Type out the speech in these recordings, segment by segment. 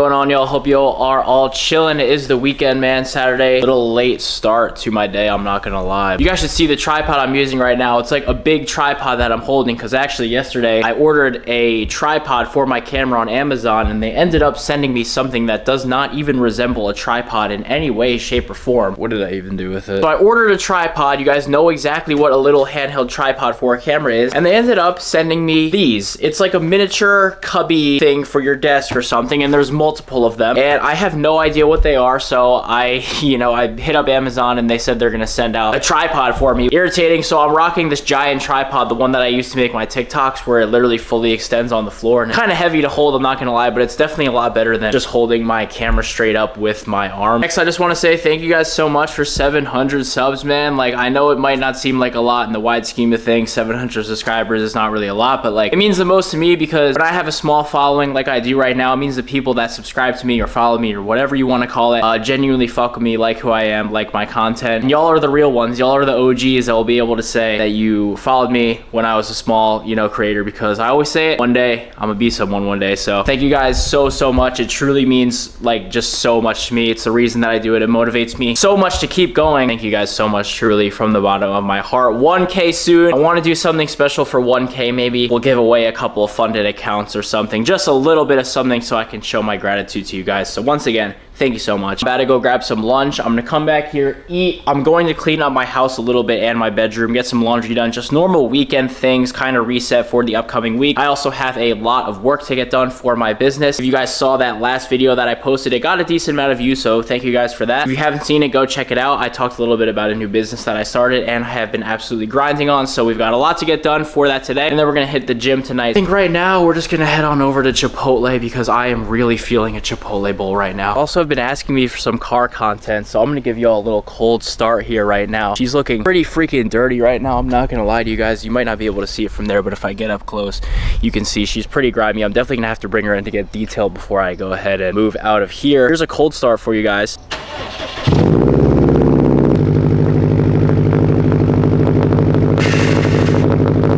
What's going on, y'all? Hope y'all are all chilling. It is the weekend, man. Saturday. Little late start to my day, I'm not gonna lie. You guys should see the tripod I'm using right now. It's like a big tripod that I'm holding, because actually yesterday I ordered a tripod for my camera on Amazon, and they ended up sending me something that does not even resemble a tripod in any way, shape, or form. What did I even do with it? So I ordered a tripod. You guys know exactly what a little handheld tripod for a camera is, and they ended up sending me these. It's like a miniature cubby thing for your desk or something, and there's multiple of them, and I have no idea what they are, so I hit up Amazon and they said they're gonna send out a tripod for me. Irritating. So I'm rocking this giant tripod, the one that I used to make my TikToks, where it literally fully extends on the floor, and kind of heavy to hold, I'm not gonna lie, but it's definitely a lot better than just holding my camera straight up with my arm. Next, I just want to say thank you guys so much for 700 subs, man. Like, I know it might not seem like a lot in the wide scheme of things. 700 subscribers is not really a lot, but like, it means the most to me, because when I have a small following like I do right now, it means the people that subscribe to me or follow me or whatever you want to call it genuinely fuck with me, like who I am, like my content, and y'all are the real ones. Y'all are the OGs that will be able to say that you followed me when I was a small creator, because I always say it, one day I'm gonna be someone one day. So thank you guys so much. It truly means like just so much to me. It's the reason that I do it. It motivates me so much to keep going. Thank you guys so much, truly, from the bottom of my heart. 1K soon. I want to do something special for 1K. Maybe we'll give away a couple of funded accounts or something, just a little bit of something so I can show my gratitude to you guys. So once again, thank you so much. I'm about to go grab some lunch. I'm gonna come back here, eat. I'm going to clean up my house a little bit and my bedroom, get some laundry done, just normal weekend things, kind of reset for the upcoming week. I also have a lot of work to get done for my business. If you guys saw that last video that I posted, it got a decent amount of views, so thank you guys for that. If you haven't seen it, go check it out. I talked a little bit about a new business that I started and I have been absolutely grinding on, so we've got a lot to get done for that today. And then we're gonna hit the gym tonight. I think right now we're just gonna head on over to Chipotle, because I am really feeling a Chipotle bowl right now. Also, been asking me for some car content, so I'm gonna give y'all a little cold start here right now. She's looking pretty freaking dirty right now. I'm not gonna lie to you guys. You might not be able to see it from there, but if I get up close, you can see she's pretty grimy. I'm definitely gonna have to bring her in to get detailed before I go ahead and move out of here. Here's a cold start for you guys.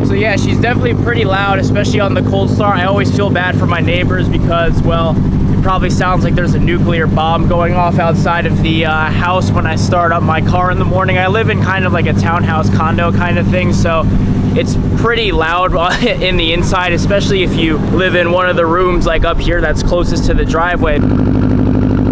So yeah, she's definitely pretty loud, especially on the cold start. I always feel bad for my neighbors because, well, probably sounds like there's a nuclear bomb going off outside of the house when I start up my car in the morning. I live in kind of like a townhouse condo kind of thing, so it's pretty loud in the inside, especially if you live in one of the rooms like up here that's closest to the driveway.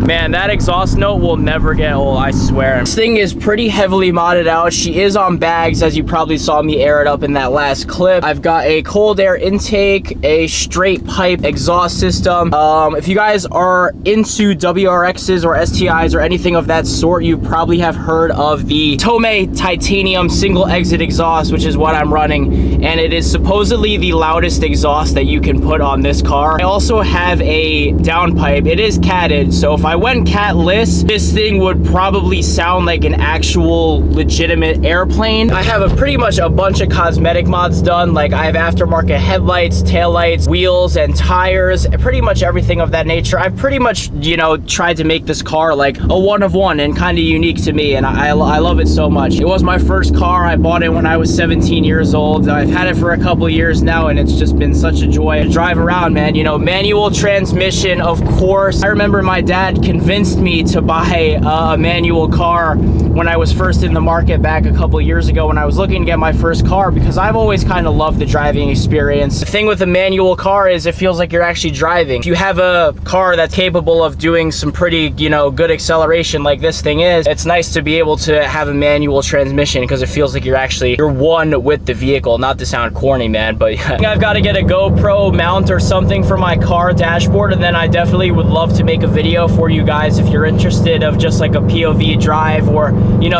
Man, that exhaust note will never get old, I swear. This thing is pretty heavily modded out. She is on bags, as you probably saw me air it up in that last clip. I've got a cold air intake, a straight pipe exhaust system. If you guys are into WRXs or STIs or anything of that sort, you probably have heard of the Tomei titanium single exit exhaust, which is what I'm running, and it is supposedly the loudest exhaust that you can put on this car. I also have a downpipe. It is catted, so if I went catless, this thing would probably sound like an actual legitimate airplane. I have pretty much a bunch of cosmetic mods done. Like, I have aftermarket headlights, taillights, wheels, and tires, pretty much everything of that nature. I've pretty much, tried to make this car like a one of one and kind of unique to me, and I love it so much. It was my first car. I bought it when I was 17 years old. I've had it for a couple years now, and it's just been such a joy to drive around, man. Manual transmission, of course. I remember my dad convinced me to buy a manual car when I was first in the market back a couple years ago when I was looking to get my first car, because I've always kind of loved the driving experience. The thing with a manual car is it feels like you're actually driving. If you have a car that's capable of doing some pretty, good acceleration like this thing is, it's nice to be able to have a manual transmission, because it feels like you're one with the vehicle. Not to sound corny, man, but I've got to get a GoPro mount or something for my car dashboard, and then I definitely would love to make a video for you guys if you're interested of just like a POV drive or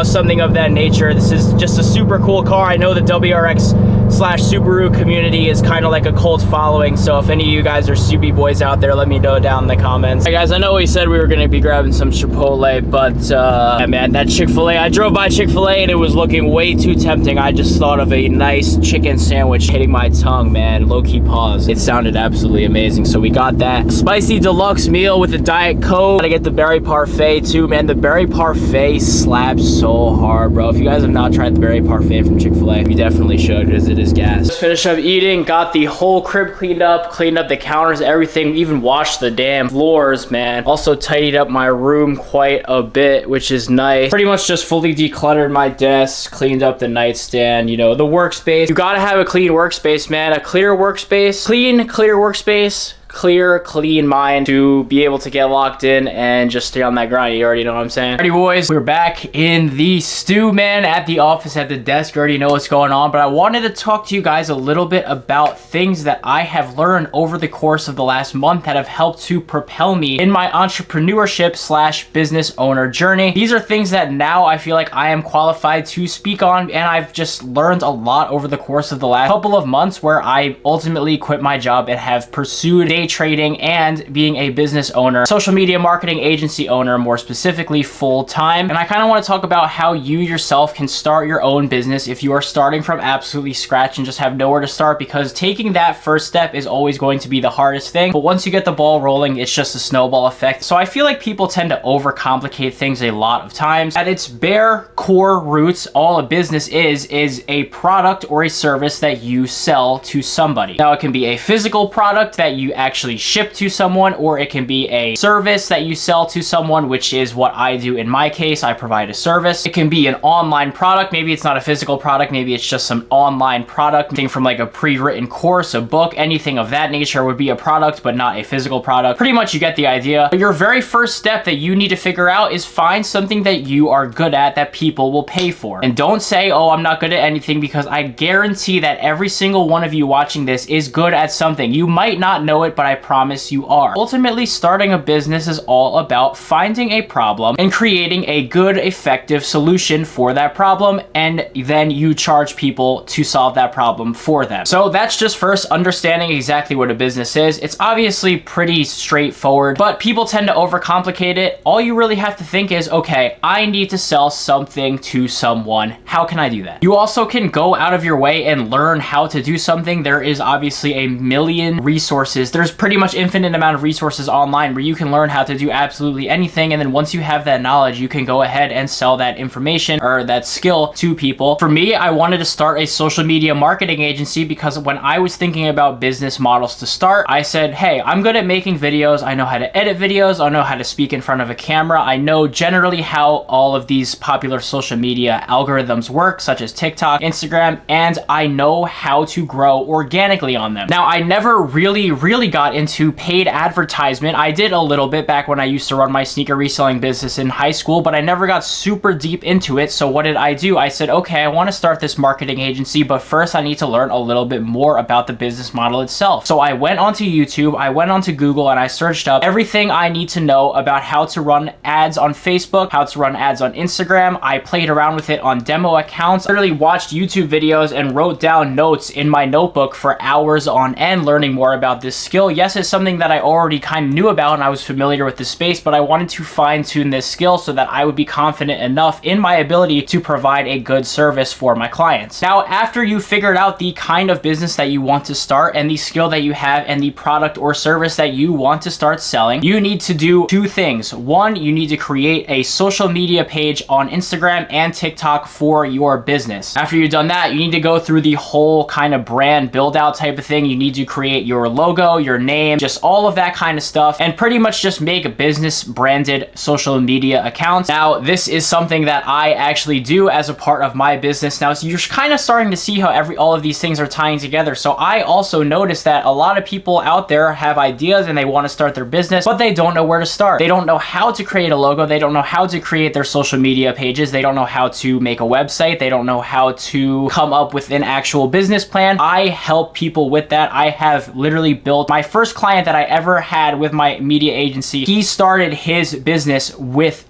something of that nature. This is just a super cool car. I know the WRX/Subaru community is kind of like a cult following, so if any of you guys are Subi boys out there, let me know down in the comments. Hey guys, I know we said we were going to be grabbing some Chipotle, but yeah, man, that Chick-fil-A, I drove by Chick-fil-A and it was looking way too tempting. I just thought of a nice chicken sandwich hitting my tongue, man. Low-key pause. It sounded absolutely amazing, so we got that spicy deluxe meal with a Diet Coke. Gotta get the berry parfait too, man. The berry parfait slaps so hard, bro. If you guys have not tried the berry parfait from Chick-fil-A, you definitely should, because it is gas. Just finished up eating, got the whole crib cleaned up the counters, everything, even washed the damn floors, man. Also tidied up my room quite a bit, which is nice. Pretty much just fully decluttered my desk, cleaned up the nightstand, you know, the workspace. You gotta have a clean workspace, man. A clear workspace, clear workspace, clean mind to be able to get locked in and just stay on that grind. You already know what I'm saying. Alrighty, boys, we're back in the stew, man, at the office, at the desk. You already know what's going on, but I wanted to talk to you guys a little bit about things that I have learned over the course of the last month that have helped to propel me in my entrepreneurship / business owner journey. These are things that now I feel like I am qualified to speak on, and I've just learned a lot over the course of the last couple of months where I ultimately quit my job and have pursued day trading and being a business owner, social media marketing agency owner, more specifically full time. And I kind of want to talk about how you yourself can start your own business if you are starting from absolutely scratch and just have nowhere to start, because taking that first step is always going to be the hardest thing. But once you get the ball rolling, it's just a snowball effect. So I feel like people tend to overcomplicate things a lot of times. At its bare core roots, all a business is a product or a service that you sell to somebody. Now, it can be a physical product that you actually ship to someone, or it can be a service that you sell to someone, which is what I do in my case. I provide a service. It can be an online product. Maybe it's not a physical product. Maybe it's just some online product, thing from like a pre-written course, a book, anything of that nature would be a product, but not a physical product. Pretty much you get the idea. But your very first step that you need to figure out is find something that you are good at that people will pay for. And don't say, oh, I'm not good at anything, because I guarantee that every single one of you watching this is good at something. You might not know it, but I promise you are. Ultimately, starting a business is all about finding a problem and creating a good, effective solution for that problem, and then you charge people to solve that problem for them. So that's just first understanding exactly what a business is. It's obviously pretty straightforward, but people tend to overcomplicate it. All you really have to think is, okay, I need to sell something to someone. How can I do that? You also can go out of your way and learn how to do something. There is obviously a million resources. There's pretty much infinite amount of resources online where you can learn how to do absolutely anything, and then once you have that knowledge, you can go ahead and sell that information or that skill to people. For me, I wanted to start a social media marketing agency because when I was thinking about business models to start, I said, hey, I'm good at making videos. I know how to edit videos. I know how to speak in front of a camera. I know generally how all of these popular social media algorithms work, such as TikTok, Instagram, and I know how to grow organically on them. Now, I never really got into paid advertisement. I did a little bit back when I used to run my sneaker reselling business in high school, but I never got super deep into it. So what did I do? I said, okay, I want to start this marketing agency, but first I need to learn a little bit more about the business model itself. So I went onto YouTube, I went onto Google, and I searched up everything I need to know about how to run ads on Facebook, how to run ads on Instagram. I played around with it on demo accounts, literally watched YouTube videos and wrote down notes in my notebook for hours on end, learning more about this skill. Yes, it's something that I already kind of knew about and I was familiar with the space, but I wanted to fine tune this skill so that I would be confident enough in my ability to provide a good service for my clients. Now, after you figured out the kind of business that you want to start and the skill that you have and the product or service that you want to start selling, you need to do two things. One, you need to create a social media page on Instagram and TikTok for your business. After you've done that, you need to go through the whole kind of brand build out type of thing. You need to create your logo, your name, just all of that kind of stuff, and pretty much just make a business branded social media accounts. Now, this is something that I actually do as a part of my business now. So you're kind of starting to see how all of these things are tying together. So I also noticed that a lot of people out there have ideas and they want to start their business, but they don't know where to start. They don't know how to create a logo. They don't know how to create their social media pages. They don't know how to make a website. They don't know how to come up with an actual business plan. I help people with that. I have literally built my first client that I ever had with my media agency. He started his business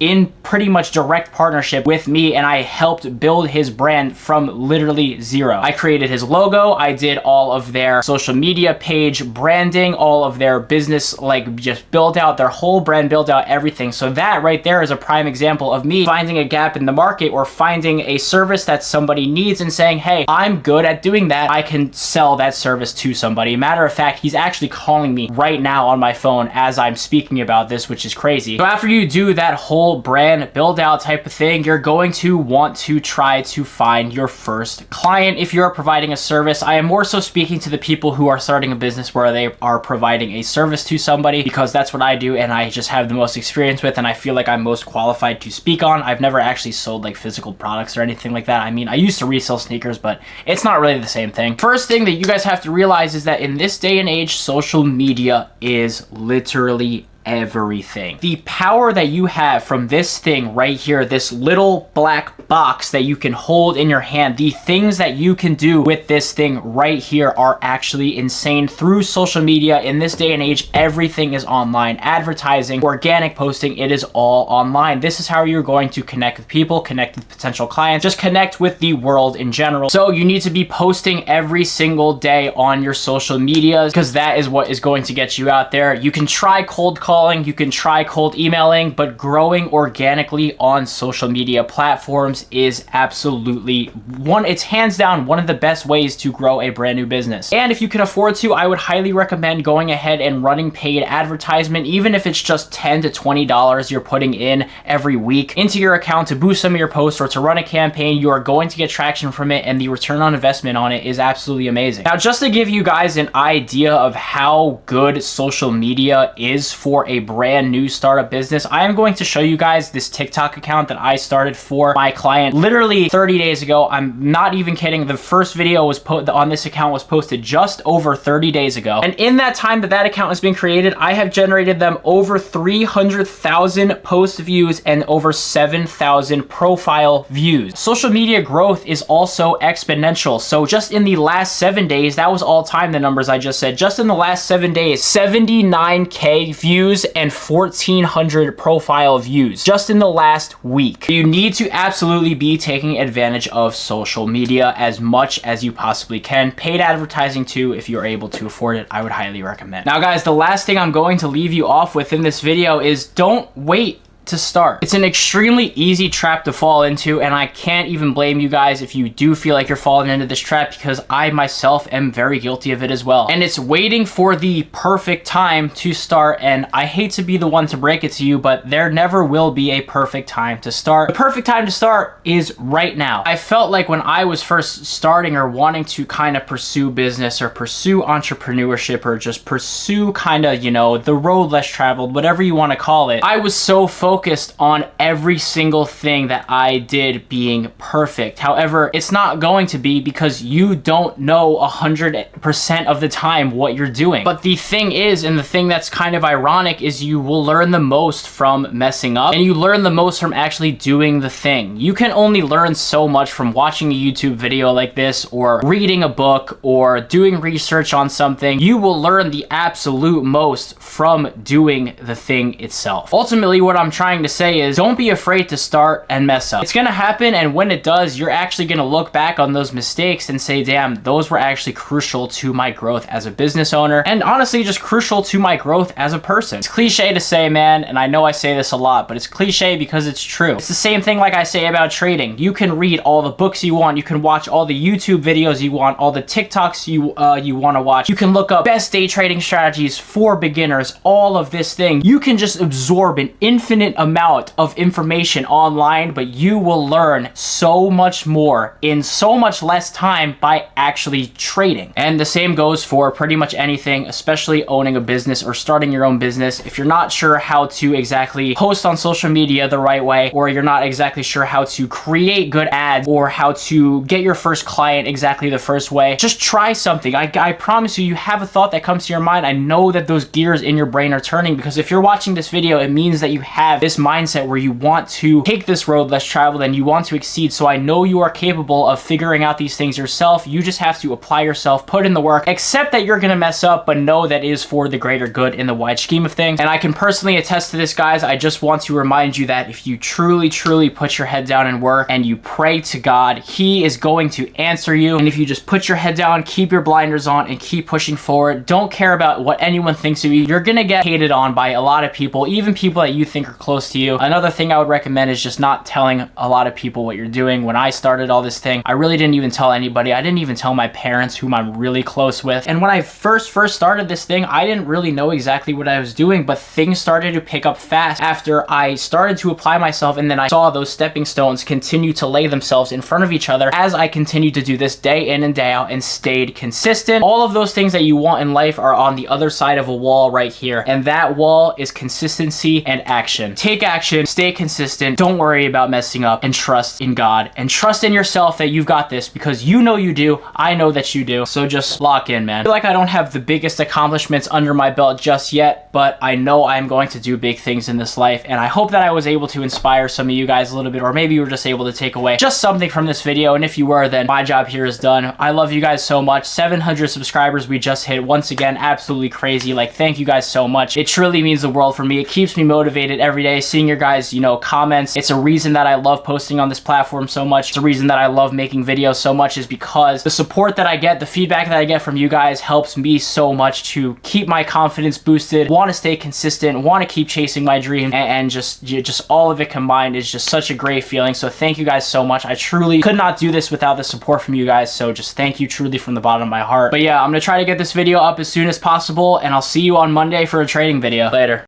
in pretty much direct partnership with me, and I helped build his brand from literally zero. I created his logo. I did all of their social media page branding, all of their business, like just built out their whole brand, built out everything. So that right there is a prime example of me finding a gap in the market or finding a service that somebody needs and saying, hey, I'm good at doing that. I can sell that service to somebody. Matter of fact, he's actually calling me right now on my phone as I'm speaking about this, which is crazy. So after you do that whole brand build out type of thing, you're going to want to try to find your first client. If you're providing a service, I am more so speaking to the people who are starting a business where they are providing a service to somebody, because that's what I do and I just have the most experience with, and I feel like I'm most qualified to speak on. I've never actually sold like physical products or anything like that. I mean, I used to resell sneakers, but it's not really the same thing. First thing that you guys have to realize is that in this day and age, social media is literally everything. The power that you have from this thing right here, this little black box that you can hold in your hand, the things that you can do with this thing right here are actually insane. Through social media in this day and age, everything is online. Advertising, organic posting, it is all online. This is how you're going to connect with people, connect with potential clients, just connect with the world in general. So you need to be posting every single day on your social medias, because that is what is going to get you out there. You can try cold calling, you can try cold emailing, but growing organically on social media platforms is absolutely it's hands down one of the best ways to grow a brand new business. And if you can afford to, I would highly recommend going ahead and running paid advertisement, even if it's just $10 to $20 you're putting in every week into your account to boost some of your posts or to run a campaign. You are going to get traction from it, and the return on investment on it is absolutely amazing. Now, just to give you guys an idea of how good social media is for a brand new startup business, I am going to show you guys this TikTok account that I started for my client literally 30 days ago. I'm not even kidding. The first video was on this account was posted just over 30 days ago. And in that time that account has been created, I have generated them over 300,000 post views and over 7,000 profile views. Social media growth is also exponential. So just in the last 7 days, that was all time, the numbers I just said, just in the last 7 days, 79K views and 1,400 profile views just in the last week. You need to absolutely be taking advantage of social media as much as you possibly can. Paid advertising too, if you're able to afford it, I would highly recommend. Now guys, the last thing I'm going to leave you off with in this video is don't wait to start. It's an extremely easy trap to fall into, and I can't even blame you guys if you do feel like you're falling into this trap, because I myself am very guilty of it as well. And it's waiting for the perfect time to start, and I hate to be the one to break it to you, but there never will be a perfect time to start. The perfect time to start is right now. I felt like when I was first starting or wanting to kind of pursue business or pursue entrepreneurship or just pursue kind of, you know, the road less traveled, whatever you want to call it, I was so focused on every single thing that I did being perfect. However, it's not going to be, because you don't know 100% of the time what you're doing. But the thing is, and the thing that's kind of ironic, is you will learn the most from messing up, and you learn the most from actually doing the thing. You can only learn so much from watching a YouTube video like this, or reading a book, or doing research on something. You will learn the absolute most from doing the thing itself. Ultimately, what I'm trying to say is don't be afraid to start and mess up. It's gonna happen, and when it does, you're actually gonna look back on those mistakes and say, damn, those were actually crucial to my growth as a business owner, and honestly just crucial to my growth as a person. It's cliche to say, man, and I know I say this a lot, but it's cliche because it's true. It's the same thing like I say about trading. You can read all the books you want, you can watch all the YouTube videos you want, all the TikToks you want to watch, you can look up best day trading strategies for beginners, all of this thing. You can just absorb an infinite amount of information online, but you will learn so much more in so much less time by actually trading. And the same goes for pretty much anything, especially owning a business or starting your own business. If you're not sure how to exactly post on social media the right way, or you're not exactly sure how to create good ads, or how to get your first client exactly the first way, just try something. I promise you, you have a thought that comes to your mind. I know that those gears in your brain are turning, because if you're watching this video, it means that you have this mindset where you want to take this road less traveled and you want to exceed. So I know you are capable of figuring out these things yourself. You just have to apply yourself, put in the work, accept that you're gonna mess up, but know that it is for the greater good in the wide scheme of things. And I can personally attest to this, guys. I just want to remind you that if you truly put your head down and work, and you pray to God, He is going to answer you. And if you just put your head down, keep your blinders on, and keep pushing forward, don't care about what anyone thinks of you, you're gonna get hated on by a lot of people, even people that you think are close close to you. Another thing I would recommend is just not telling a lot of people what you're doing. When I started all this thing, I really didn't even tell anybody. I didn't even tell my parents, whom I'm really close with. And when I first started this thing, I didn't really know exactly what I was doing, but things started to pick up fast after I started to apply myself, and then I saw those stepping stones continue to lay themselves in front of each other as I continued to do this day in and day out and stayed consistent. All of those things that you want in life are on the other side of a wall right here, and that wall is consistency and action. Take action, stay consistent, don't worry about messing up, and trust in God and trust in yourself that you've got this, because you know you do. I know that you do. So just lock in, man. I feel like I don't have the biggest accomplishments under my belt just yet, but I know I'm going to do big things in this life, and I hope that I was able to inspire some of you guys a little bit, or maybe you were just able to take away just something from this video. And if you were, then my job here is done. I love you guys so much. 700 subscribers we just hit. Once again, absolutely crazy. Like, thank you guys so much. It truly means the world for me. It keeps me motivated every day, seeing your guys, you know, comments. It's a reason that I love posting on this platform so much. It's a reason that I love making videos so much, is because the support that I get, the feedback that I get from you guys helps me so much to keep my confidence boosted, want to stay consistent, want to keep chasing my dream, and just all of it combined is just such a great feeling. So thank you guys so much. I truly could not do this without the support from you guys, so just thank you truly from the bottom of my heart. But yeah, I'm gonna try to get this video up as soon as possible, and I'll see you on Monday for a trading video. Later.